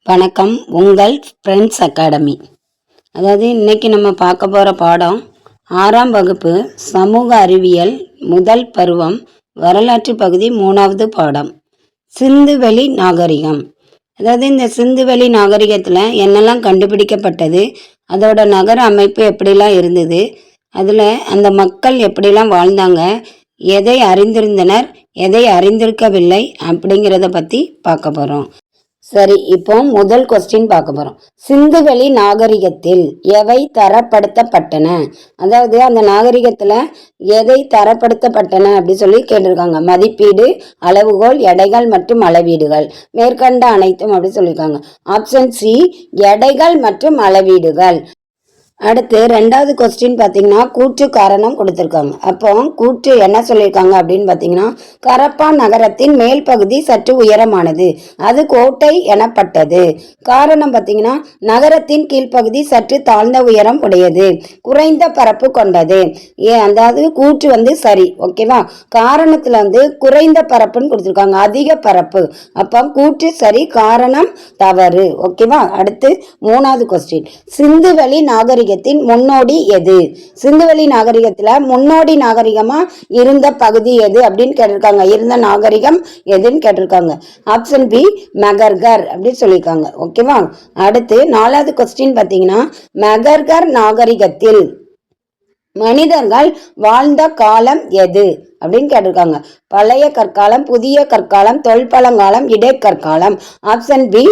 வணக்கம், உங்கள் friends academy. அதாவது இன்னைக்கு நம்ம பார்க்க போகிற பாடம் 6ஆம் வகுப்பு சமூக அறிவியல் முதல் பருவம் வரலாற்று பகுதி 3வது பாடம் சிந்துவெளி நாகரிகம். அதாவது இந்த சிந்துவெளி நாகரிகத்தில் என்னெல்லாம் கண்டுபிடிக்கப்பட்டது, அதோட நகர அமைப்பு எப்படிலாம் இருந்தது, அதில் அந்த மக்கள் எப்படிலாம் வாழ்ந்தாங்க, எதை அறிந்திருந்தனர் எதை அறிந்திருக்கவில்லை அப்படிங்கிறத பற்றி பார்க்க போகிறோம். சரி, இப்போ முதல் கொஸ்டின் பார்க்க போறோம். சிந்துவெளி நாகரிகத்தில் எவை தரப்படுத்தப்பட்டன? அதாவது அந்த நாகரிகத்துல எதை தரப்படுத்தப்பட்டன அப்படி சொல்லி கேட்டிருக்காங்க. மதிப்பீடு, அளவுகோல், எடைகள் மற்றும் அளவீடுகள். மேற்கண்ட அனைத்தும் அப்படி சொல்லியிருக்காங்க. ஆப்ஷன் சி எடைகள் மற்றும் அளவீடுகள். அடுத்து 2வது கொஸ்டின் பார்த்தீங்கன்னா கூற்று காரணம் கொடுத்துருக்காங்க. அப்போ கூற்று என்ன சொல்லியிருக்காங்க அப்படின்னு பார்த்தீங்கன்னா, கரப்பா நகரத்தின் மேல் பகுதி சற்று உயரமானது, அது கோட்டை எனப்பட்டது. காரணம் பார்த்தீங்கன்னா, நகரத்தின் கீழ்ப்பகுதி சற்று தாழ்ந்த உயரம் உடையது, குறைந்த பரப்பு கொண்டது. அதாவது கூற்று சரி, ஓகேவா. காரணத்துல குறைந்த பரப்புன்னு கொடுத்துருக்காங்க, அதிக பரப்பு. அப்போ கூற்று சரி, காரணம் தவறு, ஓகேவா. அடுத்து 3வது கொஸ்டின், சிந்துவெளி நாகரிக முன்னோடி எது? சிந்துவெளி நாகரிகத்துல முன்னோடி நாகரிகமா இருந்த பகுதி எது அப்படின்னு கேட்டிருக்காங்க. இருந்த நாகரிகம் எதுன்னு கேட்டிருக்காங்க. ஆப்ஷன் பி மெகர்கர் அப்படின்னு சொல்லியிருக்காங்க, ஓகேவா. அடுத்து 4வது கொஸ்டின் பாத்தீங்கன்னா, மெகர்கர் நாகரிகத்தில் மனிதர்கள் வாழ்ந்த காலம் எது அப்படின்னு கேட்டிருக்காங்க. பழைய கற்காலம், புதிய கற்காலம், தொல்பழங்காலம், இடைக்கற்காலம். ஆப்ஷன் பி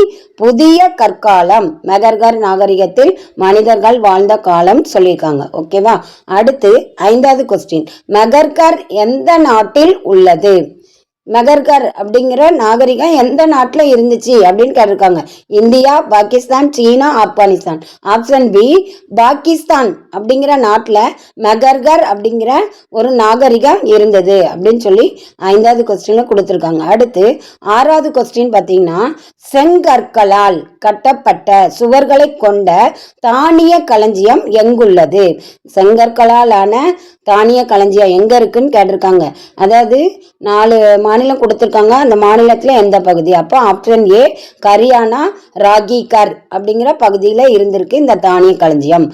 புதிய கற்காலம். மெகர்கர் நாகரிகத்தில் மனிதர்கள் வாழ்ந்த காலம் சொல்லியிருக்காங்க, ஓகேவா. அடுத்து 5வது கொஸ்டின், மெகர்கர் எந்த நாட்டில் உள்ளது? மெகர்கர் அப்படிங்கிற நாகரிகம் எந்த நாட்டில் இருந்துச்சு அப்படின்னு கேட்டிருக்காங்க. இந்தியா, பாகிஸ்தான், சீனா, ஆப்கானிஸ்தான். ஆப்ஷன் பி பாகிஸ்தான் அப்படிங்கிற நாட்டில் மெகர்கர் அப்படிங்கிற ஒரு நாகரிகம் இருந்தது அப்படின்னு சொல்லி 5வது கொஸ்டின்ல கொடுத்துருக்காங்க. அடுத்து 6வது கொஸ்டின் பார்த்தீங்கன்னா, செங்கற்களால் கட்டப்பட்ட சுவர்களை கொண்ட தானிய களஞ்சியம் எங்குள்ளது? செங்கற்களால் ஆன தானிய களஞ்சியம் எங்க இருக்குன்னு கேட்டிருக்காங்க. அதாவது 4 மாநிலம் கொடுத்துருக்காங்க, அந்த மாநிலத்துல எந்த பகுதி? அப்போ ஆப்ஷன் ஏ கரியானா ராகிகர் அப்படிங்கிற பகுதியில இருந்திருக்கு இந்த தானிய களஞ்சியம்.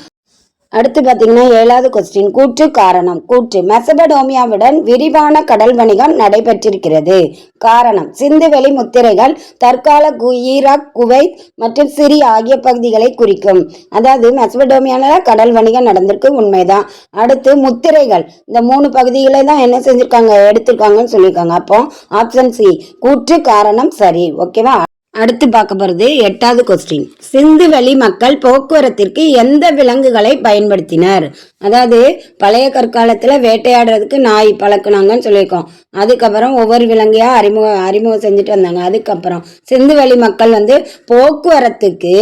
அடுத்து பார்த்தீங்கன்னா 7வது கொஸ்டின், கூற்று காரணம். கூற்று மெசபடோமியாவுடன் விரிவான கடல் வணிகம் நடைபெற்றிருக்கிறது. காரணம், சிந்துவெளி முத்திரைகள் தற்கால ஈராக், குவைத் மற்றும் சிரியா ஆகிய பகுதிகளை குறிக்கும். அதாவது மெசபடோமியால கடல் வணிகம் நடந்திருக்கு, உண்மைதான். அடுத்து முத்திரைகள் இந்த 3 பகுதிகளை தான் என்ன செஞ்சிருக்காங்க, எடுத்திருக்காங்கன்னு சொல்லியிருக்காங்க. அப்போ ஆப்ஷன் சி கூற்று காரணம் சரி, ஓகேவா. அடுத்து பார்க்க போறது 8வது கொஸ்டின், சிந்துவெளி மக்கள் போக்குவரத்திற்கு எந்த விலங்குகளை பயன்படுத்தினர்? அதாவது பழைய கற்காலத்துல வேட்டையாடுறதுக்கு நாய் பழக்குனாங்கன்னு சொல்லியிருக்கோம். அதுக்கப்புறம் ஒவ்வொரு விலங்கையா அறிமுகம் செஞ்சுட்டு வந்தாங்க. அதுக்கப்புறம் சிந்துவெளி மக்கள் போக்குவரத்துக்கு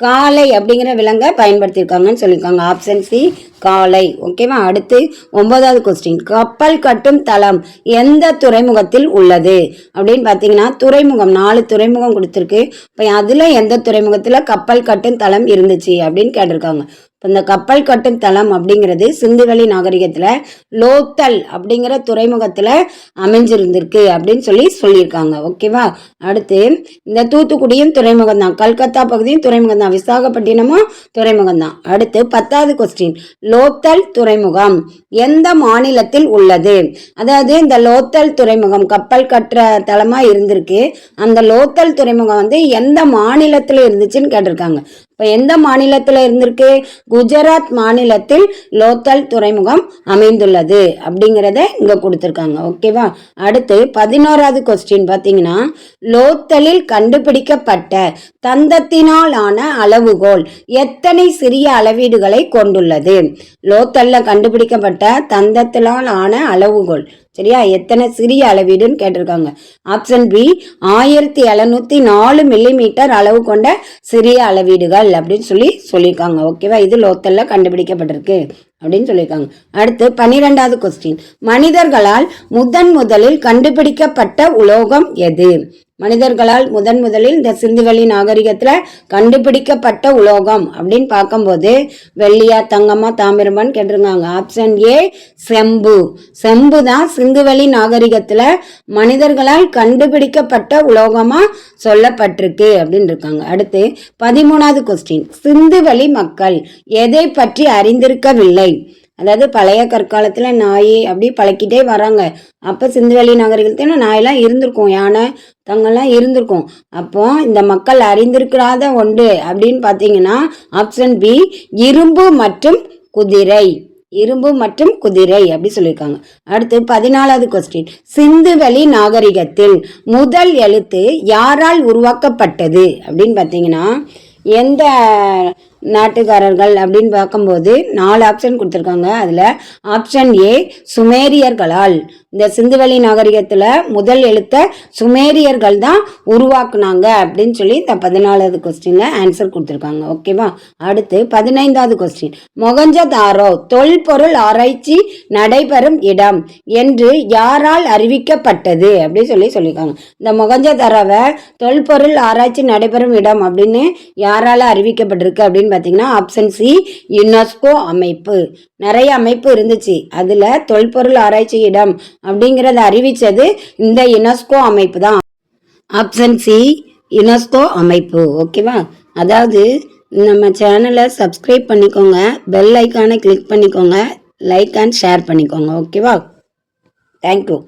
காளை அப்படிங்கிற விலங்கை பயன்படுத்தியிருக்காங்கன்னு சொல்லியிருக்காங்க. ஆப்ஷன் சி காளை, ஓகேவா. அடுத்து 9வது கொஸ்டின், கப்பல் கட்டும் தளம் எந்த துறைமுகத்தில் உள்ளது அப்படின்னு பார்த்தீங்கன்னா, துறைமுகம் 4 துறைமுகம் கொடுத்துருக்கு. இப்போ அதுல எந்த துறைமுகத்துல கப்பல் கட்டும் தளம் இருந்துச்சு அப்படின்னு கேட்டிருக்காங்க. இந்த கப்பல் கட்டும் தளம் அப்படிங்கிறது சிந்துவெளி நாகரிகத்துல லோத்தல் அப்படிங்கிற துறைமுகத்துல அமைஞ்சிருந்திருக்கு அப்படின்னு சொல்லியிருக்காங்க, ஓகேவா. அடுத்து இந்த தூத்துக்குடியும் துறைமுகம் தான், கல்கத்தா பகுதியும் துறைமுகம் தான், விசாகப்பட்டினமும் துறைமுகம் தான். அடுத்து 10வது கொஸ்டின், லோத்தல் துறைமுகம் எந்த மாநிலத்தில் உள்ளது? அதாவது இந்த லோத்தல் துறைமுகம் கப்பல் கட்டுற தளமா இருந்திருக்கு. அந்த லோத்தல் துறைமுகம் எந்த மாநிலத்துல இருந்துச்சுன்னு கேட்டிருக்காங்க. இப்போ எந்த மாநிலத்தில் இருந்திருக்கு? குஜராத் மாநிலத்தில் லோத்தல் துறைமுகம் அமைந்துள்ளது அப்படிங்கிறத இங்கே கொடுத்துருக்காங்க. ஓகேவா? அடுத்து 11வது கொஸ்டின் பார்த்தீங்கன்னா, லோத்தலில் கண்டுபிடிக்கப்பட்ட தந்தத்தினால் ஆன அளவுகோல் எத்தனை சிறிய அளவீடுகளை கொண்டுள்ளது? லோத்தல்ல கண்டுபிடிக்கப்பட்ட தந்தத்தினால் ஆன அளவுகோல் சரியா எத்தனை சிறிய அளவீடுன்னு கேட்டிருக்காங்க. ஆப்ஷன் பி 1704 மில்லிமீட்டர் அளவு கொண்ட சிறிய அளவீடுகள் அப்படின்னு சொல்லியிருக்காங்க. ஓகேவா? இது லோத்தல்ல கண்டுபிடிக்கப்பட்டிருக்கு அப்படின்னு சொல்லியிருக்காங்க. அடுத்து 12வது கொஸ்டின், மனிதர்களால் முதலில் கண்டுபிடிக்கப்பட்ட உலோகம் எது? மனிதர்களால் முதலில் இந்த சிந்துவெளி நாகரிகத்துல கண்டுபிடிக்கப்பட்ட உலோகம் அப்படின்னு பார்க்கும்போது வெள்ளியா, தங்கமா, தாமிரமான்னு கேட்டிருக்காங்க. ஆப்ஷன் ஏ செம்பு. செம்பு தான் சிந்துவெளி நாகரிகத்துல மனிதர்களால் கண்டுபிடிக்கப்பட்ட உலோகமா சொல்லப்பட்டிருக்கு அப்படின்னு இருக்காங்க. அடுத்து 13வது கொஸ்டின், சிந்துவெளி மக்கள் எதை பற்றி அறிந்திருக்கவில்லை? அதாவது பழைய கற்காலத்துல நாய் அப்படி பழக்கிட்டே வராங்க. அப்ப சிந்துவெளி நாகரிகத்துல நாயெல்லாம் இருந்திருக்கும், யானை தங்கெல்லாம் இருந்திருக்கும். அப்போ இந்த மக்கள் அறிந்திருக்காத ஒன்று அப்படின்னு பார்த்தீங்கன்னா ஆப்ஷன் பி இரும்பு மற்றும் குதிரை. இரும்பு மற்றும் குதிரை அப்படி சொல்லியிருக்காங்க. அடுத்து 14வது கொஸ்டின், சிந்துவெளி நாகரிகத்தில் முதல் எழுத்து யாரால் உருவாக்கப்பட்டது அப்படின்னு பார்த்தீங்கன்னா எந்த நாட்டுக்காரர்கள் அப்படின்னு பார்க்கும்போது 4 ஆப்ஷன் கொடுத்துருக்காங்க. அதில் ஆப்ஷன் ஏ சுமேரியர்களால். இந்த சிந்துவெளி நாகரிகத்தில் முதல் எழுத்தை சுமேரியர்கள் தான் உருவாக்குனாங்க அப்படின்னு சொல்லி இந்த 14வது கொஸ்டின்ல ஆன்சர் கொடுத்துருக்காங்க. ஓகேவா? அடுத்து 15வது கொஸ்டின், மொகஞ்சதாரோ தொல்பொருள் ஆராய்ச்சி நடைபெறும் இடம் என்று யாரால் அறிவிக்கப்பட்டது அப்படின்னு சொல்லியிருக்காங்க. இந்த மொகஞ்சதாரோவை தொல்பொருள் ஆராய்ச்சி நடைபெறும் இடம் அப்படின்னு யாரால அறிவிக்கப்பட்டிருக்கு அப்படின்னு பார்த்தீங்கன்னா ஆப்ஷன் சி யுனெஸ்கோ அமைப்பு. நிறைய அமைப்பு இருந்துச்சு, அதுல தொல்பொருள் ஆராய்ச்சி இடம் அப்படிங்கிறத அறிவிச்சது இந்த யுனெஸ்கோ அமைப்பு தான். ஆப்ஷன் சி யுனெஸ்கோ அமைப்பு. ஓகேவா? அதாவது நம்ம சேனலை சப்ஸ்கிரைப் பண்ணிக்கோங்க, பெல் ஐக்கானை கிளிக் பண்ணிக்கோங்க, லைக் அண்ட் ஷேர் பண்ணிக்கோங்க. ஓகேவா? தேங்க்யூ.